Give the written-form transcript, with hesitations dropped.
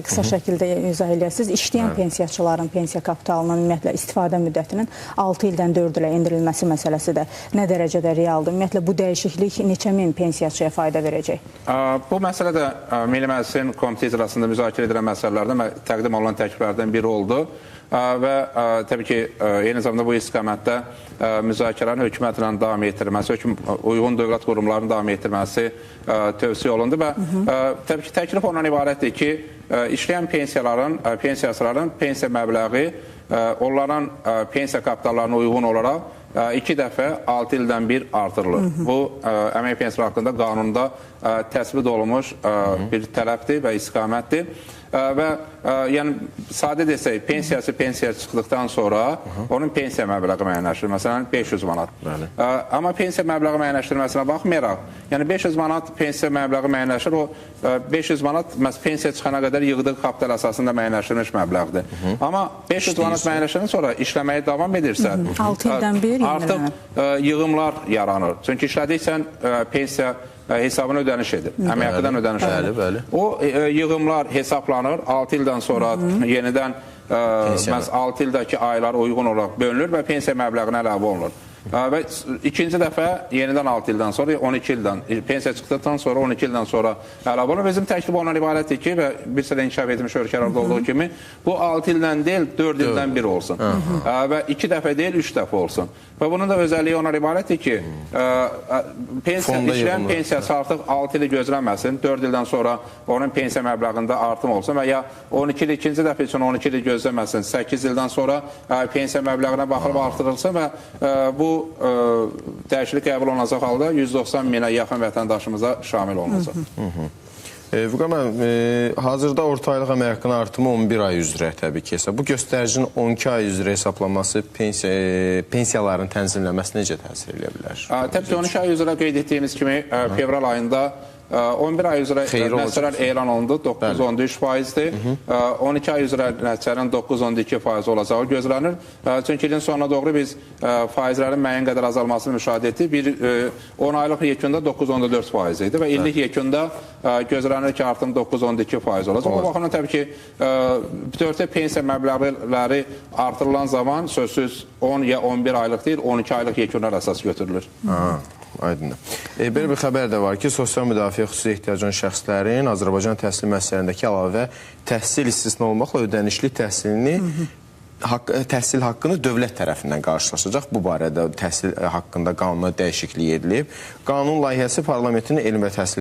Qısa şəkildə izah eləyəsiniz. İşləyən pensiyaçıların pensiya kapitalının ümumiyyətlə istifadə müddətinin 6 ildən 4 ilə endirilməsi məsələsi də nə dərəcədə realdır? Ümumiyyətlə bu dəyişiklik neçə min pensiyaçıya fayda verəcək? Bu məsələ də Milli Məclisin komitə icrasında müzakirə edilən məsələlərdən və təqdim olunan təkliflərdən biri oldu. Və təbii ki, eyni zamanda bu istiqamətdə müzakirənin hökumətlə davam etdirilməsi, uyğun dövlət qurumlarının davam etdirilməsi tövsiyə olundu və təbii ki, təklif ondan ibarətdir ki, işləyən pensiyaçıların pensiya məbləği onların pensiya kapitallarına uyğun olaraq 2 dəfə 6 ildən bir artırılır. Bu, əmək pensiyaları haqqında qanunda təsbit olunmuş bir tələbdir və istiqamətdir. Və yəni sadə desək, pensiya çıxdıqdan sonra onun pensiya məbləği müəyyənləşdirilir. Məsələn, 500 manat. Amma pensiya məbləği müəyyənləşdirməsinə baxmayaraq, yəni 500 manat pensiya məbləği müəyyənləşir, o 500 manat pensiya çıxana qədər yığdığı kapital əsasında müəyyənləşdirilmiş məbləğdir. Amma 500 manat müəyyənləşdirdən sonra işləməyə davam edirsə, 6 ildən bir artıq yığımlar yaranır. Çünki işlədiksən pensiya hesabına ödəniş edir. Əmək haqqıdan ödəniş edir. O yığımlar hesablanır. 6 ildən sonra yenidən 6 ildəki aylar uyğun olaraq bölünür və pensiya məbləğinə əlavə olunur. Və ikinci dəfə yenidən 6 ildən sonra 12 ildən, pensiya çıxdıqdan sonra 12 ildən sonra əlavə olunur. Bizim təklif ondan ibarətdir ki, və bir sıra inkişaf etmiş ölkələrdə olduğu kimi, bu 6 ildən deyil, 4 ildən bir olsun. Və 2 dəfə deyil, 3 dəfə olsun. Və bunun da özəlliyi ondan ibarətdir ki, işləyən pensiyası artıq 6 ili gözləməsin, 4 ildən sonra onun pensiya məbləğində artım olsun və ya 12 il ikinci dəfə üçün 12 ili gözləməsin, 8 ildən sonra pensiya məbləğinə baxılıb artırılsın və bu dəyişiklik qəbul olunacaq halda 190 minə yaxın vətəndaşımıza şamil olunacaq. Vüqar müəllim, hazırda orta aylıq əmək haqqının artımı 11 ay üzrə təbii ki. Bu göstəricinin 12 ay üzrə hesablanması pensiyaların tənzimləməsi necə təsir edə bilər? Təbii ki, 12 ay üzrə qeyd etdiyimiz kimi fevral ayında 11 ay üzrə nəticələr elan olundu, 9.3%-dir. 12 ay üzrə nəticələrin 9.2% olacağı gözlənir. Çünki ilin sonuna doğru biz faizlərin müəyyən qədər azalmasını müşahidə etdik. 10 aylıq yekunda 9.4% idi və illik yekunda gözlənir ki, artım 9.2% olacaq. O baxımdan təbii ki, bütövlükdə pensiya məbləğləri artırılan zaman sözsüz 10 ya 11 aylıq deyil, 12 aylıq yekunlar əsas götürülür. Aydındır. Belə bir xəbər də var ki, sosial müdafiə xüsusi ehtiyacı olan şəxslərin Azərbaycan təhsil müəssisələrindəki əlavə təhsil istisna olmaqla ödənişli təhsil haqqını dövlət tərəfindən qarşılaşacaq. Bu barədə təhsil haqqında qanuna dəyişiklik edilib. Qanun layihəsi parlamentin elm və təhsil